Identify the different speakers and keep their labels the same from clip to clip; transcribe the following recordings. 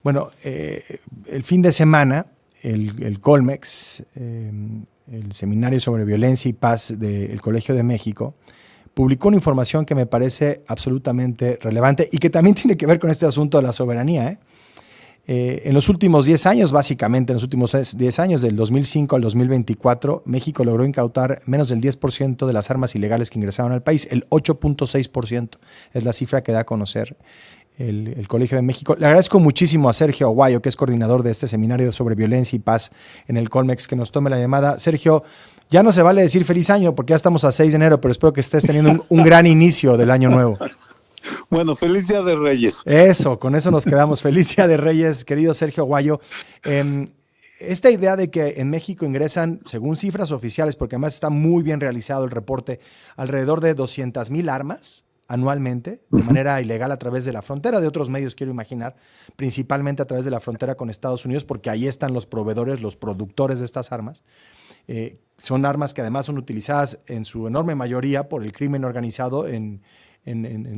Speaker 1: Bueno, el fin de semana, el Colmex, el Seminario sobre Violencia y Paz del Colegio de México, publicó una información que me parece absolutamente relevante y que también tiene que ver con este asunto de la soberanía. En los últimos 10 años, básicamente en los últimos 10 años, del 2005 al 2024, México logró incautar menos del 10% de las armas ilegales que ingresaron al país. El 8.6% es la cifra que da a conocer el Colegio de México. Le agradezco muchísimo a Sergio Aguayo, que es coordinador de este seminario sobre violencia y paz en el Colmex, que nos tome la llamada. Sergio, ya no se vale decir feliz año porque ya estamos a 6 de enero, pero espero que estés teniendo un gran inicio del año nuevo.
Speaker 2: Bueno, feliz Día de Reyes.
Speaker 1: Eso, con eso nos quedamos. Feliz Día de Reyes, querido Sergio Aguayo. Esta idea de que en México ingresan, según cifras oficiales, porque además está muy bien realizado el reporte, alrededor de 200,000 armas anualmente, de manera ilegal a través de la frontera, de otros medios quiero imaginar, principalmente a través de la frontera con Estados Unidos, porque ahí están los proveedores, los productores de estas armas. Son armas que además son utilizadas en su enorme mayoría por el crimen organizado en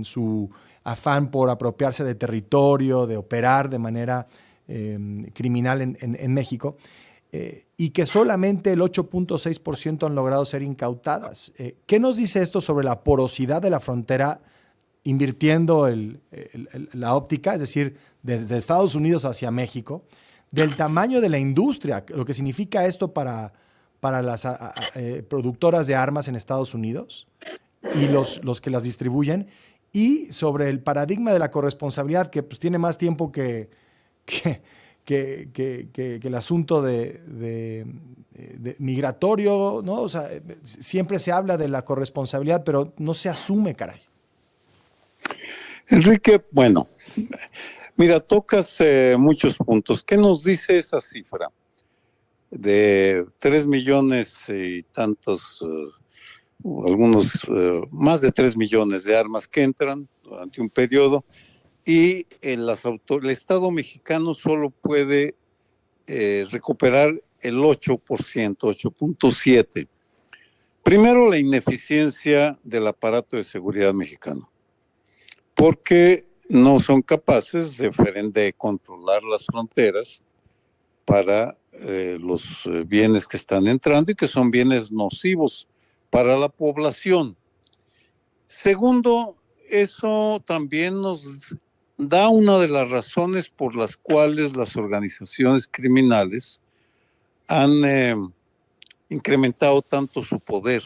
Speaker 1: su afán por apropiarse de territorio, de operar de manera criminal en México, y que solamente el 8.6% han logrado ser incautadas. ¿Qué nos dice esto sobre la porosidad de la frontera invirtiendo la óptica, es decir, desde Estados Unidos hacia México, del tamaño de la industria, lo que significa esto para las productoras de armas en Estados Unidos y los que las distribuyen, y sobre el paradigma de la corresponsabilidad, que pues tiene más tiempo que el asunto de migratorio, ¿no? O sea, siempre se habla de la corresponsabilidad, pero no se asume, caray.
Speaker 2: Enrique, bueno, mira, tocas muchos puntos. ¿Qué nos dice esa cifra? De 3 millones y tantos, algunos más de 3 millones de armas que entran durante un periodo, y el Estado mexicano solo puede recuperar el 8%, 8.7%. Primero, la ineficiencia del aparato de seguridad mexicano, porque no son capaces de controlar las fronteras para los bienes que están entrando y que son bienes nocivos para la población. Segundo, eso también nos da una de las razones por las cuales las organizaciones criminales han incrementado tanto su poder.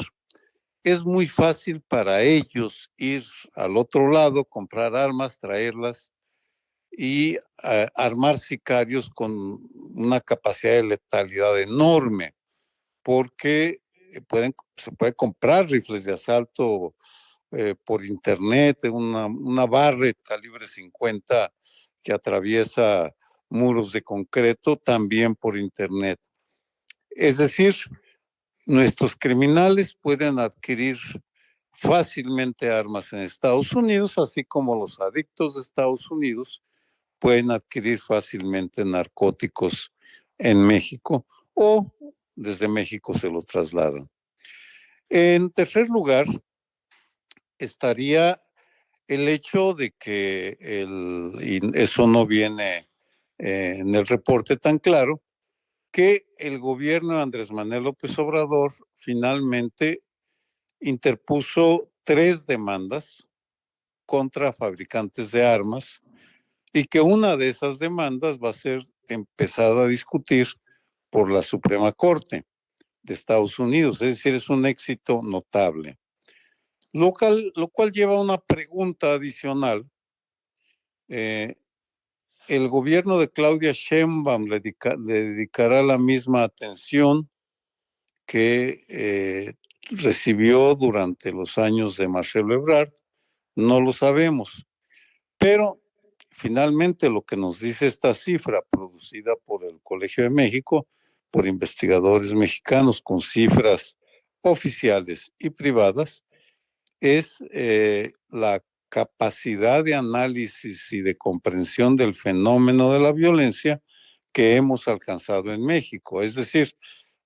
Speaker 2: Es muy fácil para ellos ir al otro lado, comprar armas, traerlas y armar sicarios con una capacidad de letalidad enorme, porque se puede comprar rifles de asalto por internet, una Barrett calibre 50 que atraviesa muros de concreto también por internet. Es decir, nuestros criminales pueden adquirir fácilmente armas en Estados Unidos, así como los adictos de Estados Unidos pueden adquirir fácilmente narcóticos en México o desde México se los trasladan. En tercer lugar, estaría el hecho de que, y eso no viene en el reporte tan claro, que el gobierno de Andrés Manuel López Obrador finalmente interpuso 3 demandas contra fabricantes de armas y que una de esas demandas va a ser empezada a discutir por la Suprema Corte de Estados Unidos, es decir, es un éxito notable. Lo cual lleva a una pregunta adicional. ¿El gobierno de Claudia Sheinbaum le dedicará la misma atención que recibió durante los años de Marcelo Ebrard? No lo sabemos, pero finalmente lo que nos dice esta cifra producida por el Colegio de México, por investigadores mexicanos con cifras oficiales y privadas, es la capacidad de análisis y de comprensión del fenómeno de la violencia que hemos alcanzado en México. Es decir,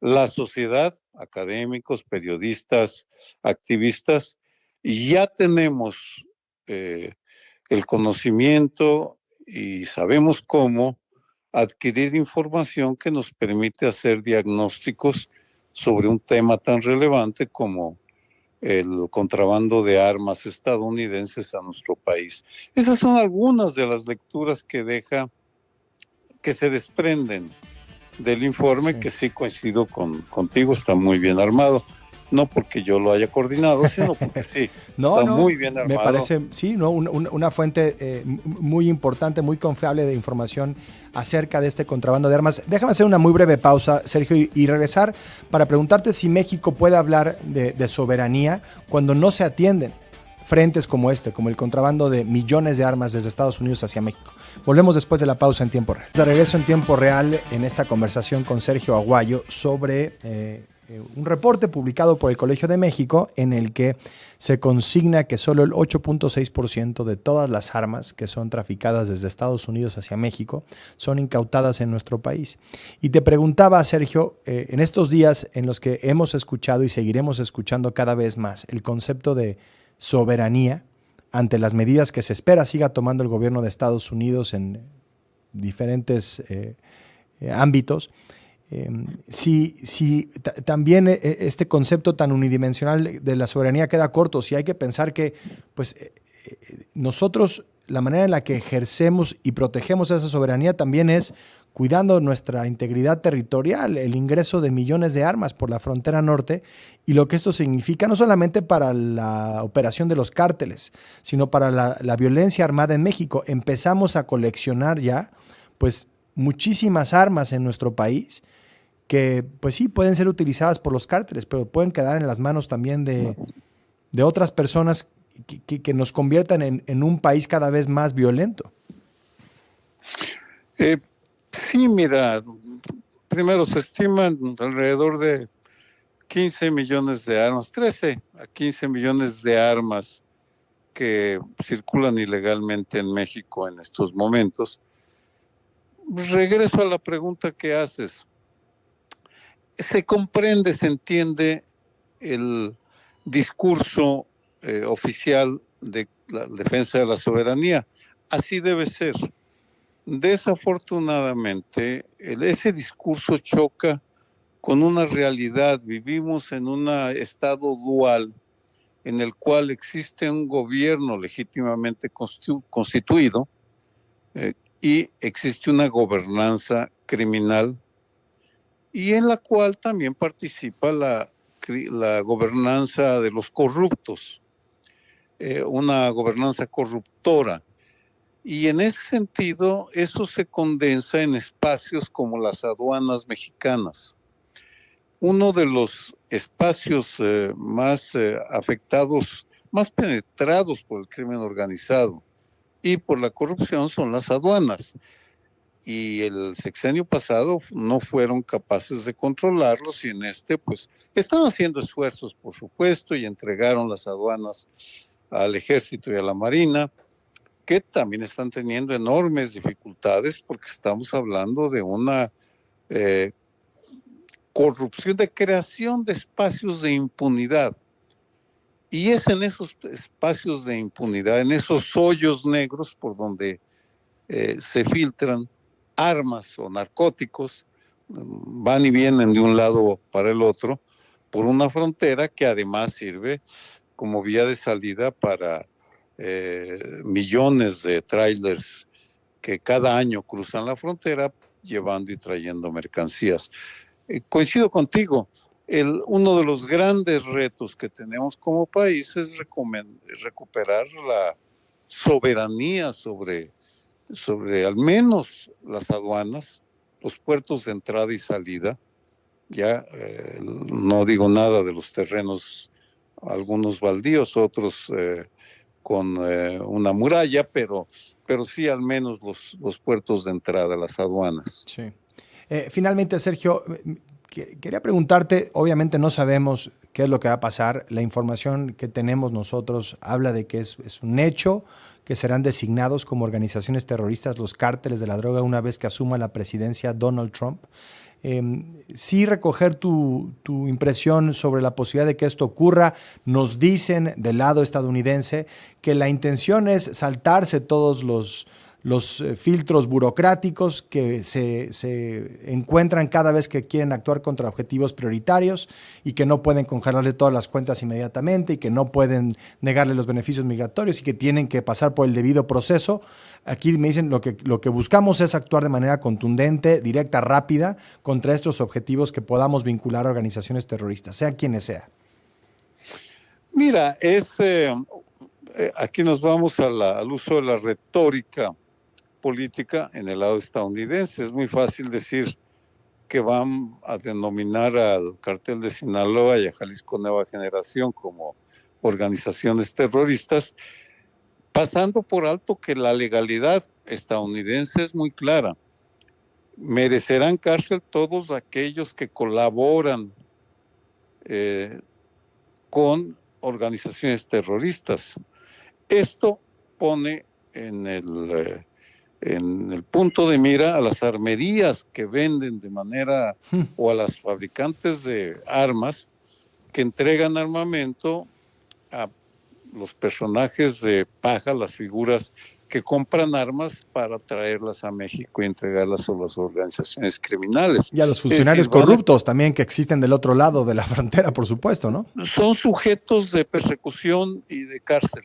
Speaker 2: la sociedad, académicos, periodistas, activistas, ya tenemos el conocimiento y sabemos cómo adquirir información que nos permite hacer diagnósticos sobre un tema tan relevante como el contrabando de armas estadounidenses a nuestro país. Esas son algunas de las lecturas que se desprenden del informe,
Speaker 1: Sí.
Speaker 2: que sí coincido contigo, está muy bien armado. No porque yo lo haya coordinado, sino porque sí,
Speaker 1: No,
Speaker 2: está
Speaker 1: no,
Speaker 2: muy bien
Speaker 1: me
Speaker 2: armado.
Speaker 1: parece, sí, ¿no? Una fuente muy importante, muy confiable de información acerca de este contrabando de armas. Déjame hacer una muy breve pausa, Sergio, y regresar para preguntarte si México puede hablar de soberanía cuando no se atienden frentes como este, como el contrabando de millones de armas desde Estados Unidos hacia México. Volvemos después de la pausa en tiempo real. De regreso en tiempo real en esta conversación con Sergio Aguayo sobre un reporte publicado por el Colegio de México en el que se consigna que solo el 8.6% de todas las armas que son traficadas desde Estados Unidos hacia México son incautadas en nuestro país. Y te preguntaba, Sergio, en estos días en los que hemos escuchado y seguiremos escuchando cada vez más el concepto de soberanía ante las medidas que se espera siga tomando el gobierno de Estados Unidos en diferentes ámbitos, si también este concepto tan unidimensional de la soberanía queda corto, si hay que pensar que pues, nosotros, la manera en la que ejercemos y protegemos esa soberanía también es cuidando nuestra integridad territorial, el ingreso de millones de armas por la frontera norte y lo que esto significa no solamente para la operación de los cárteles, sino para la violencia armada en México. Empezamos a coleccionar ya pues muchísimas armas en nuestro país que pues sí pueden ser utilizadas por los cárteles, pero pueden quedar en las manos también de otras personas que nos conviertan en un país cada vez más violento.
Speaker 2: Sí, mira, primero se estiman alrededor de 15 millones de armas, 13 a 15 millones de armas que circulan ilegalmente en México en estos momentos. Regreso a la pregunta que haces. Se comprende, se entiende el discurso oficial de la defensa de la soberanía. Así debe ser. Desafortunadamente, ese discurso choca con una realidad. Vivimos en un estado dual en el cual existe un gobierno legítimamente constituido y existe una gobernanza criminal y en la cual también participa la gobernanza de los corruptos, una gobernanza corruptora. Y en ese sentido, eso se condensa en espacios como las aduanas mexicanas. Uno de los espacios más afectados, más penetrados por el crimen organizado y por la corrupción son las aduanas. Y el sexenio pasado no fueron capaces de controlarlos y en este pues están haciendo esfuerzos, por supuesto, y entregaron las aduanas al ejército y a la marina, que también están teniendo enormes dificultades porque estamos hablando de una corrupción, de creación de espacios de impunidad. Y es en esos espacios de impunidad, en esos hoyos negros por donde se filtran armas o narcóticos, van y vienen de un lado para el otro, por una frontera que además sirve como vía de salida para millones de trailers que cada año cruzan la frontera llevando y trayendo mercancías. Coincido contigo, uno de los grandes retos que tenemos como país es recuperar la soberanía sobre al menos las aduanas, los puertos de entrada y salida. Ya no digo nada de los terrenos, algunos baldíos, otros con una muralla, pero sí al menos los puertos de entrada, las aduanas.
Speaker 1: Sí. Finalmente, Sergio, quería preguntarte, obviamente no sabemos qué es lo que va a pasar, la información que tenemos nosotros habla de que es un hecho, que serán designados como organizaciones terroristas los cárteles de la droga una vez que asuma la presidencia Donald Trump. Sí recoger tu impresión sobre la posibilidad de que esto ocurra. Nos dicen del lado estadounidense que la intención es saltarse todos los filtros burocráticos que se encuentran cada vez que quieren actuar contra objetivos prioritarios y que no pueden congelarle todas las cuentas inmediatamente y que no pueden negarle los beneficios migratorios y que tienen que pasar por el debido proceso. Aquí me dicen lo que buscamos es actuar de manera contundente, directa, rápida contra estos objetivos que podamos vincular a organizaciones terroristas, sea quienes sea.
Speaker 2: Mira, aquí nos vamos al uso de la retórica política en el lado estadounidense. Es muy fácil decir que van a denominar al Cartel de Sinaloa y a Jalisco Nueva Generación como organizaciones terroristas, pasando por alto que la legalidad estadounidense es muy clara. Merecerán cárcel todos aquellos que colaboran con organizaciones terroristas. Esto pone en el punto de mira a las armerías que venden de manera, o a las fabricantes de armas que entregan armamento a los personajes de paja, las figuras que compran armas para traerlas a México y entregarlas a las organizaciones criminales.
Speaker 1: Y a los funcionarios corruptos también que existen del otro lado de la frontera, por supuesto, ¿no?
Speaker 2: Son sujetos de persecución y de cárcel.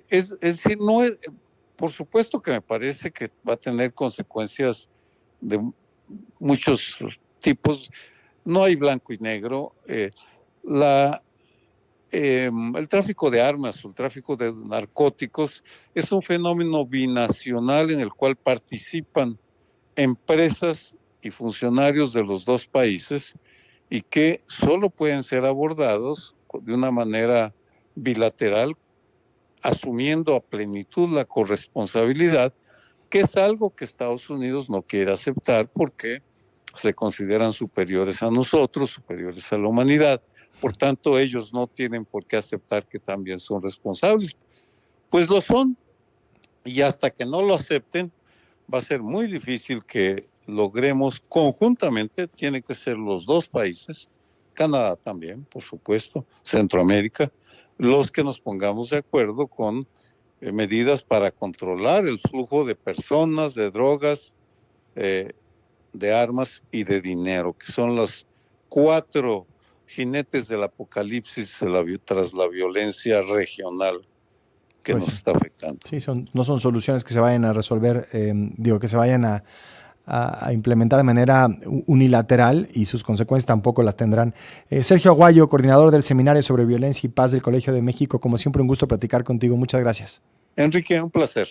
Speaker 2: Es decir, no es, por supuesto que me parece que va a tener consecuencias de muchos tipos. No hay blanco y negro. El tráfico de armas, el tráfico de narcóticos es un fenómeno binacional en el cual participan empresas y funcionarios de los dos países y que solo pueden ser abordados de una manera bilateral, asumiendo a plenitud la corresponsabilidad, que es algo que Estados Unidos no quiere aceptar porque se consideran superiores a nosotros, superiores a la humanidad. Por tanto, ellos no tienen por qué aceptar que también son responsables. Pues lo son. Y hasta que no lo acepten, va a ser muy difícil que logremos conjuntamente, tienen que ser los dos países, Canadá también, por supuesto, Centroamérica, los que nos pongamos de acuerdo con medidas para controlar el flujo de personas, de drogas, de armas y de dinero, que son los 4 jinetes del apocalipsis tras la violencia regional que pues nos está afectando.
Speaker 1: Sí, no son soluciones que se vayan a resolver, que se vayan a implementar de manera unilateral y sus consecuencias tampoco las tendrán. Sergio Aguayo, coordinador del Seminario sobre Violencia y Paz del Colegio de México, como siempre un gusto platicar contigo. Muchas gracias.
Speaker 2: Enrique, un placer.